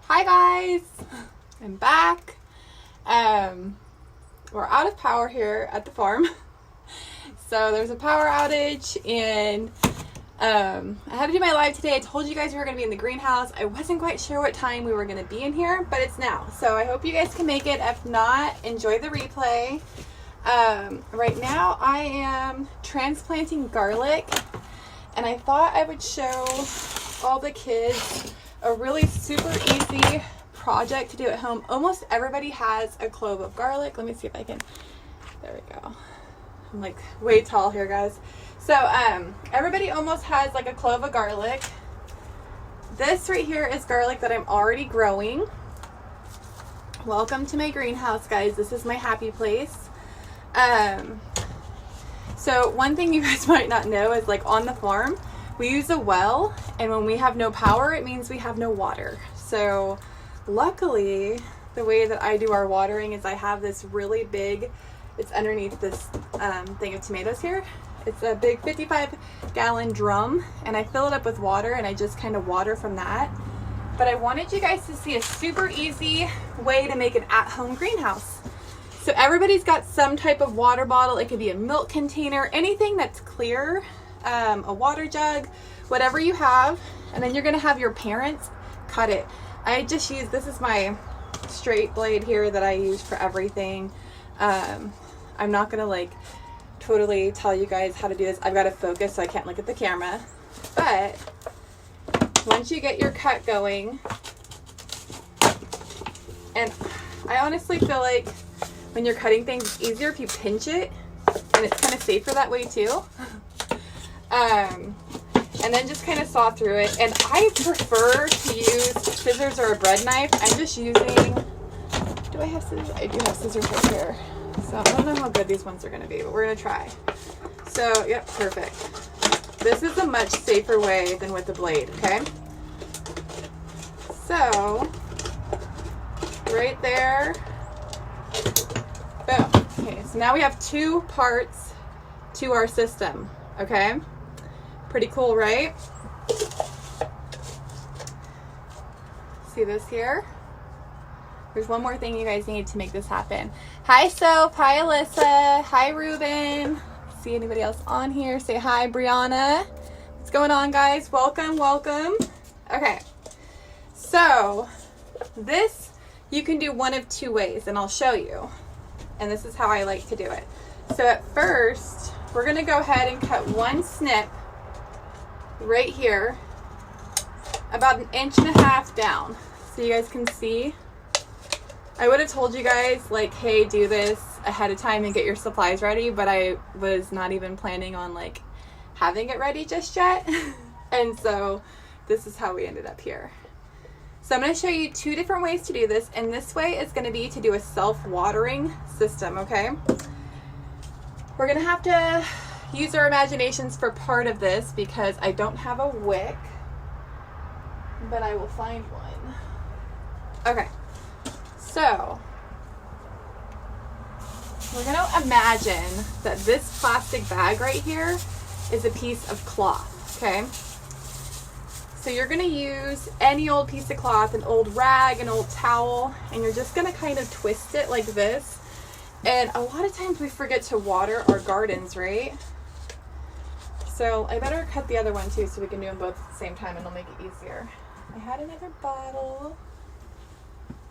Hi guys, I'm back. We're out of power here at the farm. So there's a power outage and I had to do my live today. I told you guys we were going to be in the greenhouse. I wasn't quite sure what time we were going to be in here, but it's now. So I hope you guys can make it. If not, enjoy the replay. Right now I am transplanting garlic, and I thought I would show all the kids a really super easy project to do at home. Almost everybody has a clove of garlic. Let me see if I can, there we go. I'm like way tall here, guys. So everybody almost has like a clove of garlic. This right here is garlic that I'm already growing. Welcome to my greenhouse, guys. This is my happy place. So one thing you guys might not know is, like, on the farm we use a well, and when we have no power it means we have no water. So luckily the way that I do our watering is I have this really big, it's underneath this thing of tomatoes here. It's a big 55-gallon drum, and I fill it up with water and I just kind of water from that. But I wanted you guys to see a super easy way to make an at-home greenhouse. So everybody's got some type of water bottle. It could be a milk container, anything that's clear, a water jug, whatever you have. And then you're gonna have your parents cut it. I just use, this is my straight blade here that I use for everything. I'm not gonna like totally tell you guys how to do this. I've got to focus so I can't look at the camera. But once you get your cut going, and I honestly feel like when you're cutting things, it's easier if you pinch it, and it's kind of safer that way too. And then just kind of saw through it. And I prefer to use scissors or a bread knife. I'm just using, do I have scissors? I do have scissors right here. So I don't know how good these ones are going to be, but we're going to try. So, yep, perfect. This is a much safer way than with the blade, okay? So, right there. Boom. Okay, so now we have 2 parts to our system, okay? Pretty cool, right? See this here? There's one more thing you guys need to make this happen. Hi, Soph. Hi, Alyssa. Hi, Ruben. See anybody else on here? Say hi, Brianna. What's going on, guys? Welcome, welcome. Okay. So, this you can do one of 2 ways, and I'll show you. And this is how I like to do it. So at first, we're going to go ahead and cut 1 snip right here, about 1.5 inches down, so you guys can see. I would have told you guys, like, hey, do this ahead of time and get your supplies ready, but I was not even planning on, like, having it ready just yet. And so this is how we ended up here. So I'm going to show you 2 different ways to do this, and this way is going to be to do a self-watering system, okay? We're going to have to use our imaginations for part of this because I don't have a wick, but I will find one. Okay. So, we're going to imagine that this plastic bag right here is a piece of cloth, okay? So you're going to use any old piece of cloth, an old rag, an old towel, and you're just going to kind of twist it like this. And a lot of times we forget to water our gardens, right? So I better cut the other one too so we can do them both at the same time and it'll make it easier. I had another bottle.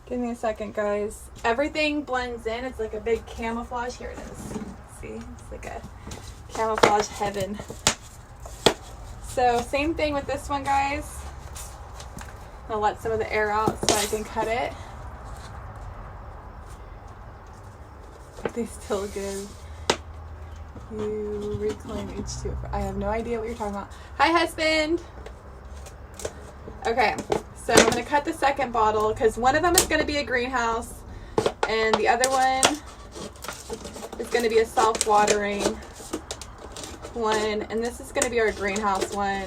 Give me a second, guys. Everything blends in. It's like a big camouflage. Here it is. See? It's like a camouflage heaven. So same thing with this one, guys. I'll let some of the air out so I can cut it. They still give you reclaim H2. I have no idea what you're talking about. Hi, husband. Okay. So I'm going to cut the second bottle because one of them is going to be a greenhouse and the other one is going to be a self-watering one, and this is going to be our greenhouse one.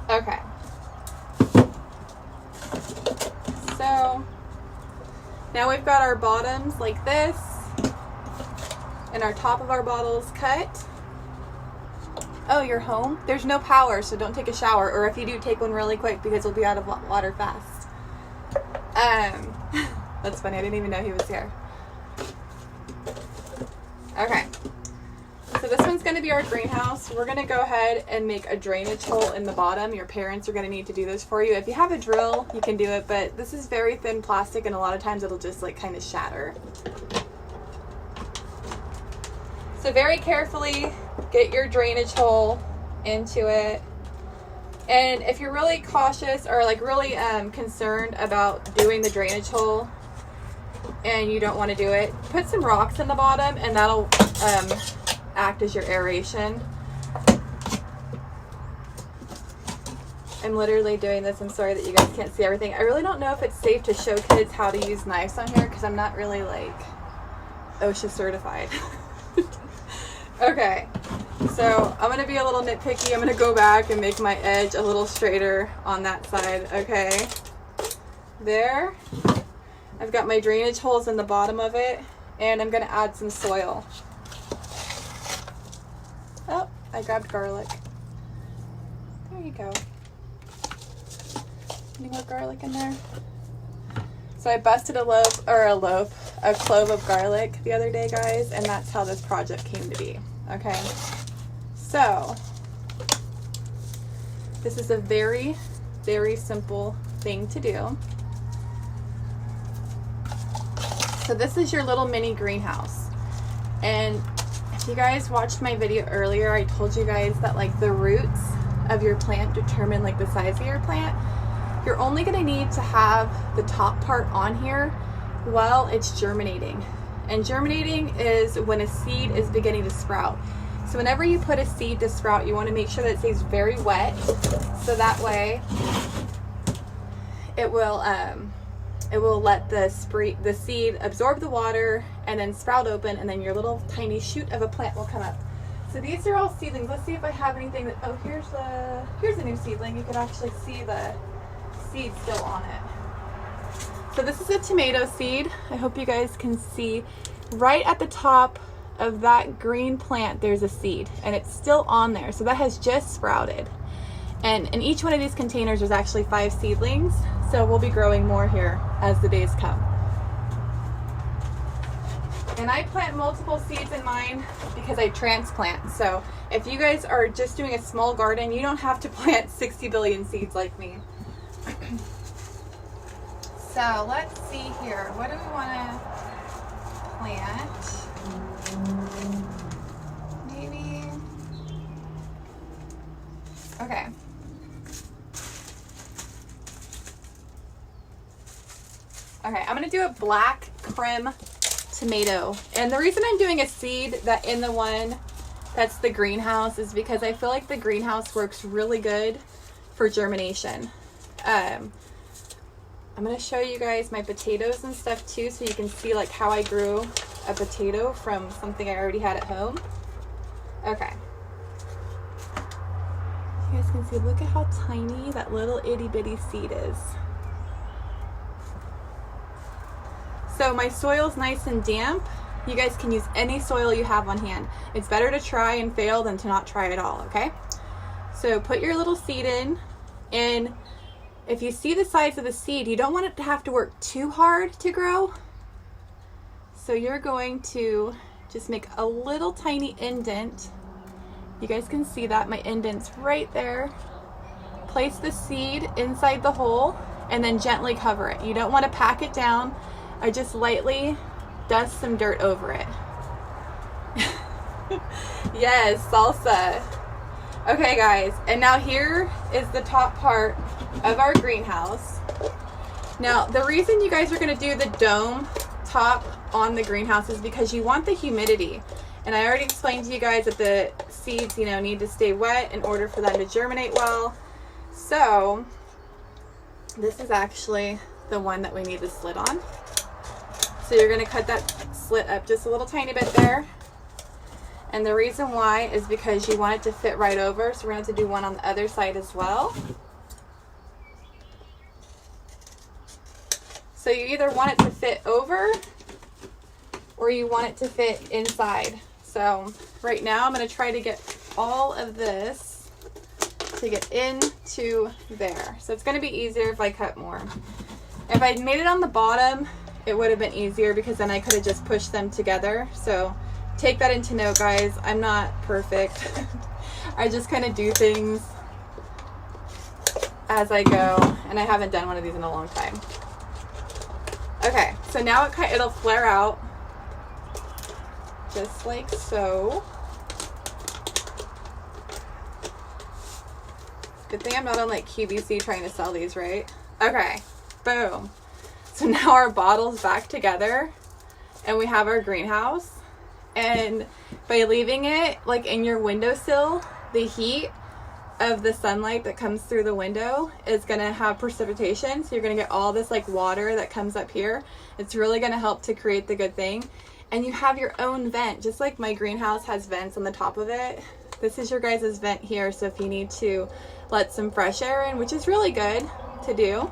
Okay. So now we've got our bottoms like this and our top of our bottles cut. Oh, you're home? There's no power, so don't take a shower. Or if you do, take one really quick because we'll be out of water fast. That's funny. I didn't even know he was here. Okay. So this one's going to be our greenhouse. We're going to go ahead and make a drainage hole in the bottom. Your parents are going to need to do this for you. If you have a drill, you can do it, but this is very thin plastic and a lot of times it'll just like kind of shatter. So very carefully get your drainage hole into it. And if you're really cautious or like really concerned about doing the drainage hole and you don't want to do it, put some rocks in the bottom and that'll act as your aeration. I'm literally doing this. I'm sorry that you guys can't see everything. I really don't know if it's safe to show kids how to use knives on here because I'm not really like OSHA certified. Okay, so I'm going to be a little nitpicky. I'm going to go back and make my edge a little straighter on that side. Okay, there. I've got my drainage holes in the bottom of it, and I'm going to add some soil. Oh, I grabbed garlic. There you go. Any more garlic in there? So I busted a clove of garlic the other day, guys, and that's how this project came to be. Okay, so this is a very, very simple thing to do. So this is your little mini greenhouse, and if you guys watched my video earlier, I told you guys that like the roots of your plant determine like the size of your plant. You're only going to need to have the top part on here while it's germinating. And germinating is when a seed is beginning to sprout. So whenever you put a seed to sprout, you want to make sure that it stays very wet, so that way it will let the seed absorb the water and then sprout open, and then your little tiny shoot of a plant will come up. So these are all seedlings. Let's see if I have anything that, oh, here's a new seedling. You can actually see the seed still on it. So this is a tomato seed. I hope you guys can see right at the top of that green plant there's a seed, and it's still on there. So that has just sprouted. And in each one of these containers there's actually 5 seedlings. So we'll be growing more here as the days come. And I plant multiple seeds in mine because I transplant. So if you guys are just doing a small garden, you don't have to plant 60 billion seeds like me. So let's see here. What do we want to plant? Maybe. Okay. Okay, I'm going to do a black Krim tomato. And the reason I'm doing a seed that in the one that's the greenhouse is because I feel like the greenhouse works really good for germination. I'm going to show you guys my potatoes and stuff too, so you can see like how I grew a potato from something I already had at home. Okay. You guys can see, look at how tiny that little itty bitty seed is. So my soil's nice and damp. You guys can use any soil you have on hand. It's better to try and fail than to not try at all, okay? So put your little seed in, and if you see the size of the seed, you don't want it to have to work too hard to grow. So you're going to just make a little tiny indent. You guys can see that my indent's right there. Place the seed inside the hole and then gently cover it. You don't want to pack it down. I just lightly dust some dirt over it. Yes, salsa. Okay guys, and now here is the top part of our greenhouse. Now the reason you guys are going to do the dome top on the greenhouse is because you want the humidity. And I already explained to you guys that the seeds, need to stay wet in order for them to germinate well. So this is actually the one that we need the slit on. So you're going to cut that slit up just a little tiny bit there. And the reason why is because you want it to fit right over. So we're going to have to do one on the other side as well. So you either want it to fit over or you want it to fit inside. So right now I'm going to try to get all of this to get into there. So it's going to be easier if I cut more. If I made it on the bottom, it would have been easier because then I could have just pushed them together. So take that into note, guys. I'm not perfect. I just kind of do things as I go, and I haven't done one of these in a long time. Okay, so now it'll flare out just like so. Good thing I'm not on like QVC trying to sell these, right? Okay, boom. So now our bottle's back together and we have our greenhouse. And by leaving it like in your windowsill, the heat of the sunlight that comes through the window is going to have precipitation. So you're going to get all this like water that comes up here. It's really going to help to create the good thing. And you have your own vent, just like my greenhouse has vents on the top of it. This is your guys' vent here. So if you need to let some fresh air in, which is really good to do,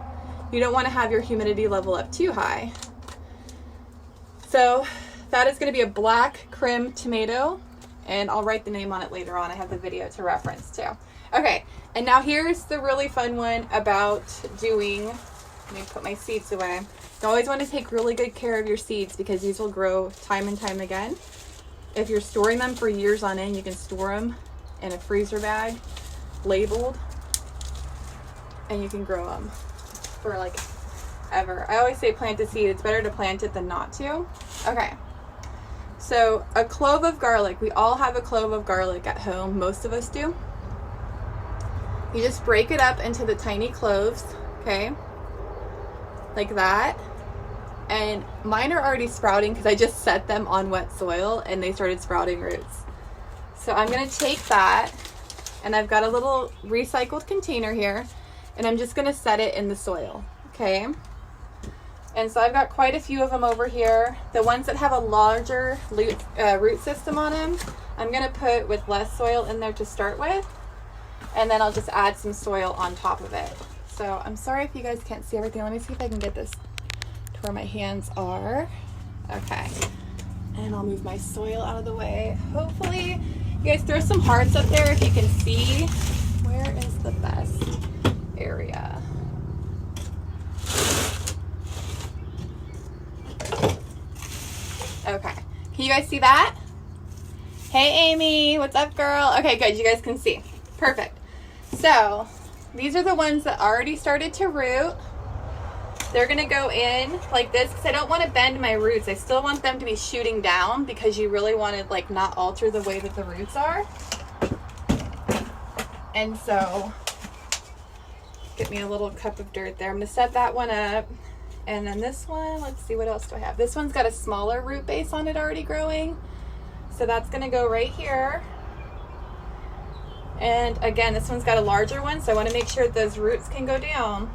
you don't want to have your humidity level up too high. So that is going to be a black Krim tomato, and I'll write the name on it later on. I have the video to reference too. Okay, and now here's the really fun one about doing, let me put my seeds away. You always want to take really good care of your seeds because these will grow time and time again. If you're storing them for years on end, you can store them in a freezer bag, labeled, and you can grow them for like ever. I always say plant a seed. It's better to plant it than not to. Okay. So a clove of garlic. We all have a clove of garlic at home. Most of us do. You just break it up into the tiny cloves, okay? Like that. And mine are already sprouting because I just set them on wet soil and they started sprouting roots. So I'm going to take that, and I've got a little recycled container here, and I'm just going to set it in the soil, okay? And so I've got quite a few of them over here. The ones that have a larger root system on them, I'm going to put with less soil in there to start with, and then I'll just add some soil on top of it. So I'm sorry if you guys can't see everything. Let me see if I can get this to where my hands are. Okay. And I'll move my soil out of the way. Hopefully, you guys throw some hearts up there if you can see. Where is the best area? Okay. Can you guys see that? Hey, Amy. What's up, girl? Okay, good. You guys can see. Perfect. So, these are the ones that already started to root. They're going to go in like this because I don't want to bend my roots. I still want them to be shooting down because you really want to like not alter the way that the roots are. And so, get me a little cup of dirt there. I'm going to set that one up. And then this one, let's see, what else do I have? This one's got a smaller root base on it already growing. So that's going to go right here. And again, this one's got a larger one, so I want to make sure those roots can go down.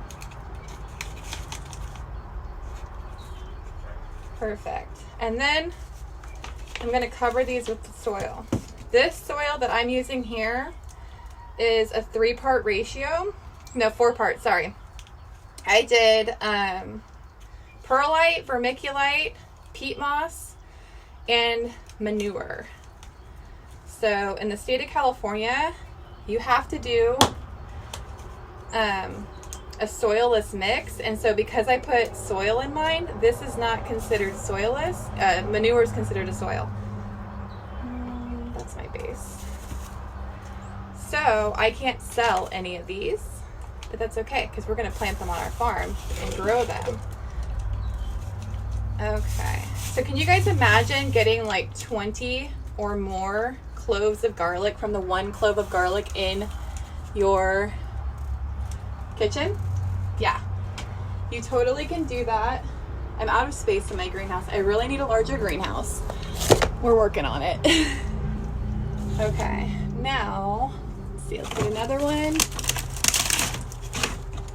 Perfect. And then I'm going to cover these with the soil. This soil that I'm using here is a 3-part ratio. No, 4 parts, sorry. I did perlite, vermiculite, peat moss, and manure. So in the state of California, you have to do a soilless mix. And so because I put soil in mine, this is not considered soilless. Manure is considered a soil. That's my base. So I can't sell any of these, but that's okay because we're going to plant them on our farm and grow them. Okay. So can you guys imagine getting like 20 or more cloves of garlic from the 1 clove of garlic in your kitchen? Yeah, you totally can do that. I'm out of space in my greenhouse. I really need a larger greenhouse. We're working on it. Okay, now, let's see, let's get another one.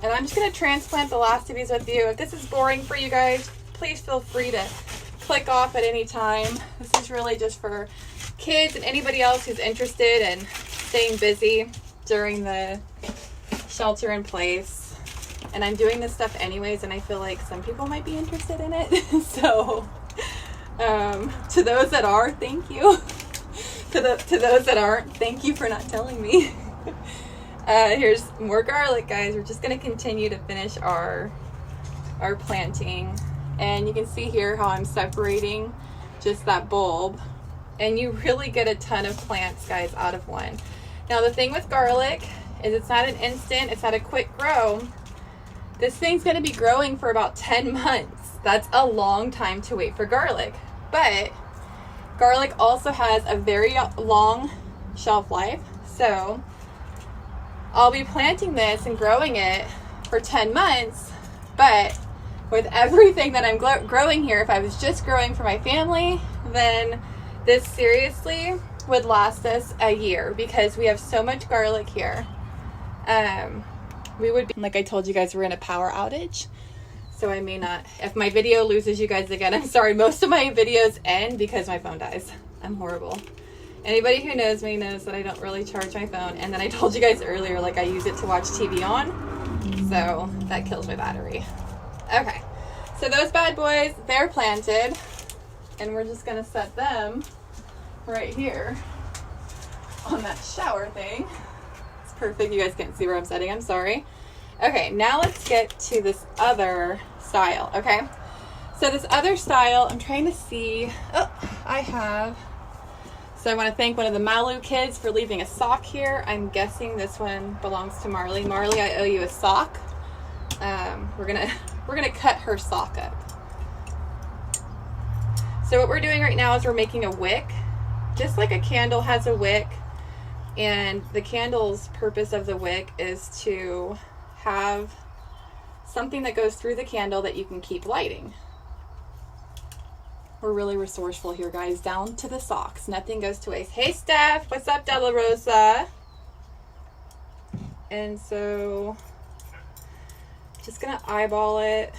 And I'm just gonna transplant the last of these with you. If this is boring for you guys, please feel free to click off at any time. This is really just for kids and anybody else who's interested in staying busy during the shelter in place. And I'm doing this stuff anyways, and I feel like some people might be interested in it. So to those that are, thank you. to those that aren't, thank you for not telling me. Here's more garlic, guys. We're just gonna continue to finish our planting. And you can see here how I'm separating just that bulb. And you really get a ton of plants, guys, out of one. Now the thing with garlic is it's not an instant, it's not a quick grow. This thing's gonna be growing for about 10 months. That's a long time to wait for garlic. But garlic also has a very long shelf life. So I'll be planting this and growing it for 10 months, but with everything that I'm growing here, if I was just growing for my family, then this seriously would last us a year because we have so much garlic here. We would be, like I told you guys, we're in a power outage. So I may not, if my video loses you guys again, I'm sorry. Most of my videos end because my phone dies. I'm horrible. Anybody who knows me knows that I don't really charge my phone. And then I told you guys earlier, like I use it to watch TV on. So that kills my battery. Okay. So those bad boys, they're planted. And we're just going to set them right here on that shower thing. It's perfect. You guys can't see where I'm setting. I'm sorry. Okay, now let's get to this other style, okay? So this other style, I'm trying to see. Oh, I have. So I want to thank one of the Malu kids for leaving a sock here. I'm guessing this one belongs to Marley. Marley, I owe you a sock. We're gonna cut her sock up. So what we're doing right now is we're making a wick. Just like a candle has a wick, and the candle's purpose of the wick is to have something that goes through the candle that you can keep lighting. We're really resourceful here, guys, down to the socks. Nothing goes to waste. Hey, Steph. What's up, Della Rosa? And so, just going to eyeball it.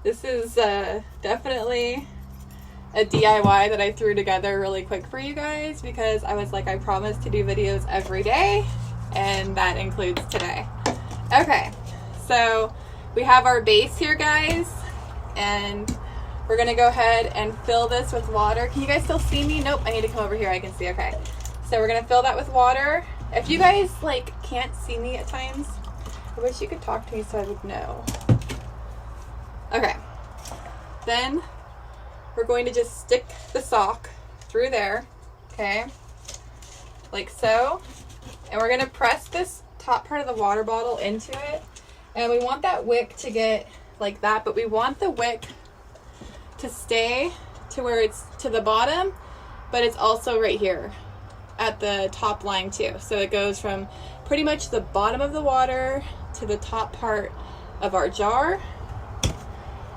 This is definitely a DIY that I threw together really quick for you guys because I was like, I promise to do videos every day, and that includes today. Okay, so we have our base here, guys, and we're gonna go ahead and fill this with water. Can you guys still see me? Nope, I need to come over here. I can see, okay. So we're gonna fill that with water. If you guys like can't see me at times, I wish you could talk to me so I would know. Okay, then we're going to just stick the sock through there, okay, like so. And we're gonna press this top part of the water bottle into it. And we want that wick to get like that, but we want the wick to stay to where it's to the bottom, but it's also right here at the top line too. So it goes from pretty much the bottom of the water to the top part of our jar.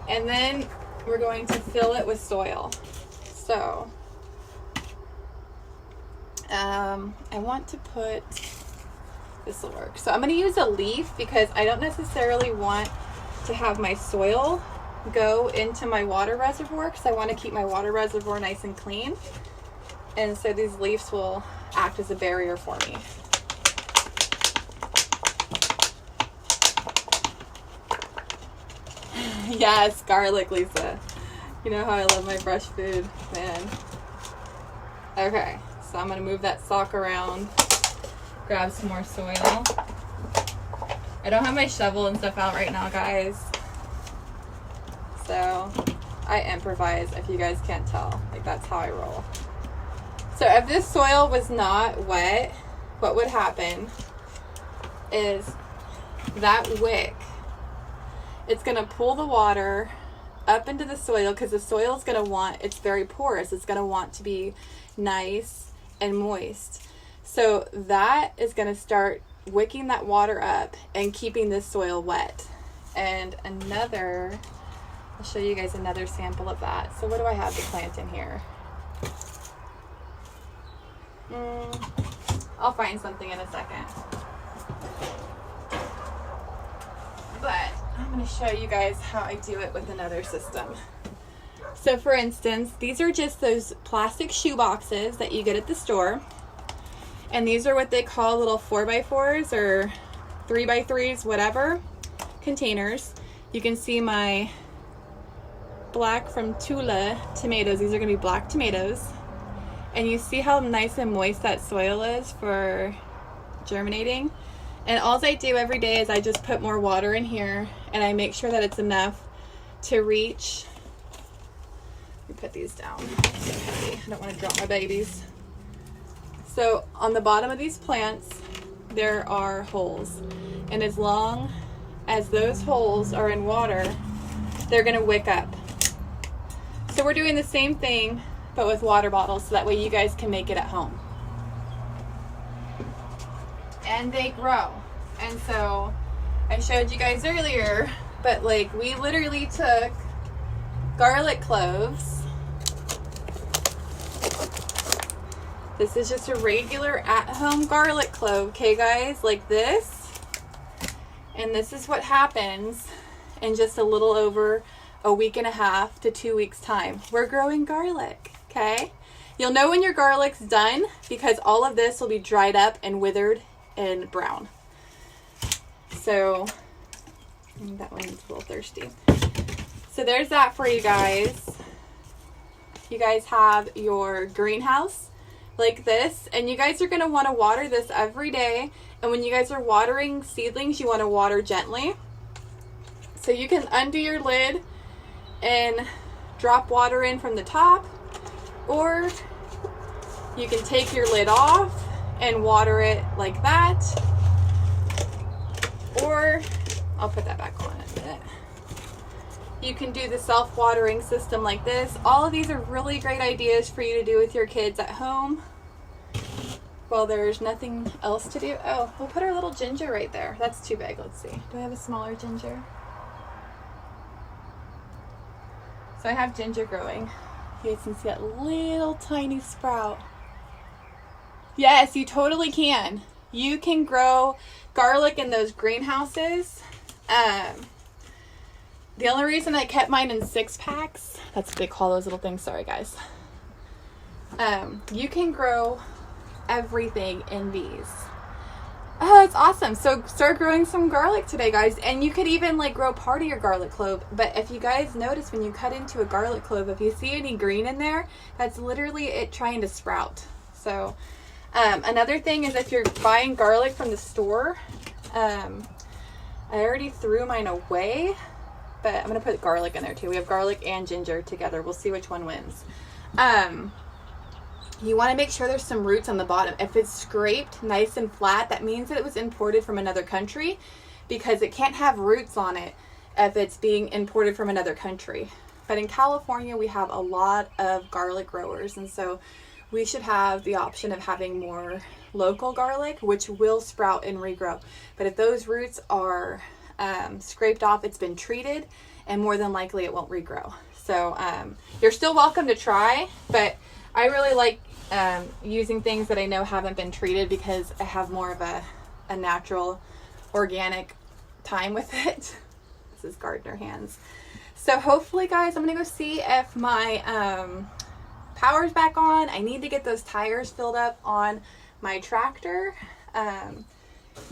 And then we're going to fill it with soil. So I want to put, this will work. So I'm going to use a leaf because I don't necessarily want to have my soil go into my water reservoir because I want to keep my water reservoir nice and clean. And so these leaves will act as a barrier for me. Yes, garlic, Lisa. You know how I love my fresh food, man. Okay, so I'm going to move that sock around, grab some more soil. I don't have my shovel and stuff out right now, guys. So I improvise, if you guys can't tell. Like, that's how I roll. So if this soil was not wet, what would happen is that wick, it's going to pull the water up into the soil because the soil is going to want, it's very porous. It's going to want to be nice and moist. So that is going to start wicking that water up and keeping this soil wet. And another, I'll show you guys another sample of that. So what do I have to plant in here? I'll find something in a second. But I'm going to show you guys how I do it with another system. So for instance, these are just those plastic shoe boxes that you get at the store. And these are what they call little 4x4s or 3x3s, whatever, containers. You can see my black from Tula tomatoes. These are going to be black tomatoes. And you see how nice and moist that soil is for germinating? And all I do every day is I just put more water in here, and I make sure that it's enough to reach. Let me put these down. It's so heavy. I don't want to drop my babies. So on the bottom of these plants, there are holes. And as long as those holes are in water, they're going to wick up. So we're doing the same thing, but with water bottles, so that way you guys can make it at home. And they grow. And so I showed you guys earlier, but like we literally took garlic cloves. This is just a regular at-home garlic clove, okay guys, like this. And this is what happens in just a little over a week and a half to 2 weeks time. We're growing garlic, okay? You'll know when your garlic's done because all of this will be dried up and withered and brown. So that one's a little thirsty. So there's that for you guys. You guys have your greenhouse like this, and you guys are going to want to water this every day. And when you guys are watering seedlings, you want to water gently. So you can undo your lid and drop water in from the top, or you can take your lid off and water it like that, or I'll put that back on in a minute. You can do the self-watering system like this. All of these are really great ideas for you to do with your kids at home. Well, there's nothing else to do. Oh, we'll put our little ginger right there. That's too big. Let's see. Do I have a smaller ginger? So I have ginger growing. You guys can see that little tiny sprout. Yes, you totally can. You can grow garlic in those greenhouses. The only reason I kept mine in 6-packs, that's what they call those little things, sorry guys. You can grow everything in these. Oh, it's awesome. So start growing some garlic today, guys. And you could even like grow part of your garlic clove. But if you guys notice when you cut into a garlic clove, if you see any green in there, that's literally it trying to sprout. So another thing is if you're buying garlic from the store, I already threw mine away, but I'm going to put garlic in there too. We have garlic and ginger together. We'll see which one wins. You want to make sure there's some roots on the bottom. If it's scraped nice and flat, that means that it was imported from another country, because it can't have roots on it if it's being imported from another country. But in California, we have a lot of garlic growers, and so we should have the option of having more local garlic, which will sprout and regrow. But if those roots are scraped off, it's been treated, and more than likely it won't regrow. So you're still welcome to try, but I really like using things that I know haven't been treated because I have more of a natural, organic time with it. This is gardener hands. So hopefully, guys, I'm going to go see if my power's back on. I need to get those tires filled up on my tractor.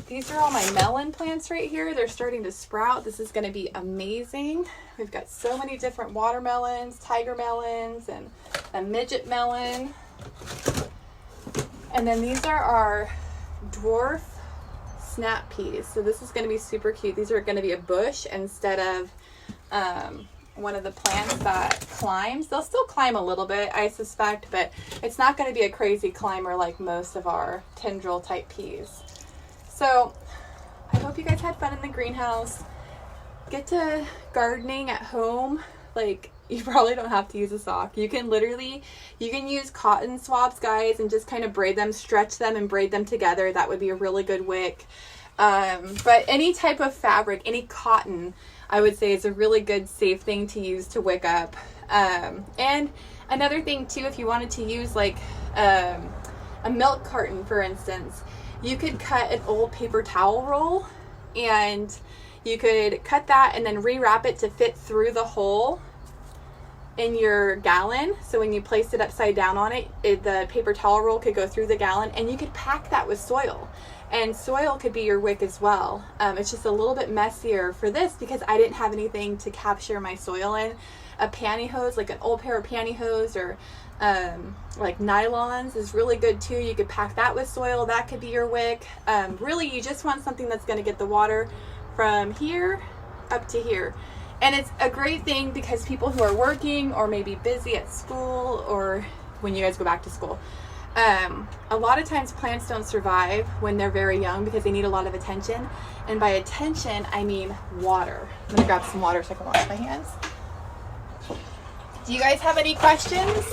These are all my melon plants right here. They're starting to sprout. This is going to be amazing. We've got so many different watermelons, tiger melons, and a midget melon. And then these are our dwarf snap peas. So this is going to be super cute. These are going to be a bush instead of one of the plants that climbs. They'll still climb a little bit, I suspect, but it's not going to be a crazy climber like most of our tendril type peas. So I hope you guys had fun in the greenhouse. Get to gardening at home. Like, you probably don't have to use a sock. You can use cotton swabs, guys, and just kind of braid them, stretch them and braid them together. That would be a really good wick. But any type of fabric, any cotton, I would say is a really good, safe thing to use to wick up. And another thing too, if you wanted to use like a milk carton, for instance, you could cut an old paper towel roll, and you could cut that and then rewrap it to fit through the hole in your gallon. So when you placed it upside down on it, the paper towel roll could go through the gallon, and you could pack that with soil. And soil could be your wick as well. It's just a little bit messier for this because I didn't have anything to capture my soil in. A pantyhose, like an old pair of pantyhose or like nylons is really good too. You could pack that with soil. That could be your wick. Really, you just want something that's going to get the water from here up to here. And it's a great thing because people who are working or maybe busy at school, or when you guys go back to school, a lot of times plants don't survive when they're very young because they need a lot of attention. And by attention, I mean water. I'm going to grab some water so I can wash my hands. Do you guys have any questions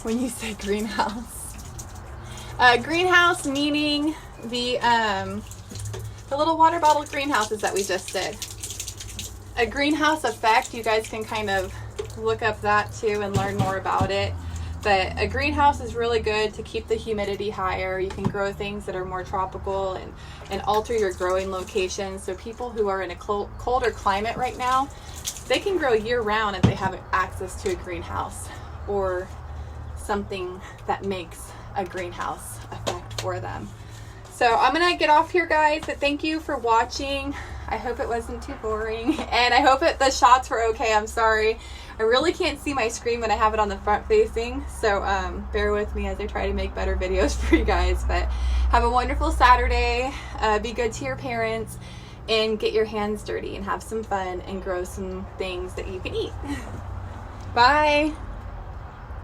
when you say greenhouse? Greenhouse meaning the little water bottle greenhouses that we just did. A greenhouse effect, you guys can kind of look up that too and learn more about it. But a greenhouse is really good to keep the humidity higher. You can grow things that are more tropical and alter your growing location. So people who are in a colder climate right now, they can grow year round if they have access to a greenhouse or something that makes a greenhouse effect for them. So I'm gonna get off here, guys, but thank you for watching. I hope it wasn't too boring, and I hope the shots were okay. I'm sorry. I really can't see my screen when I have it on the front facing, so bear with me as I try to make better videos for you guys. But have a wonderful Saturday. Be good to your parents, and get your hands dirty and have some fun and grow some things that you can eat. Bye.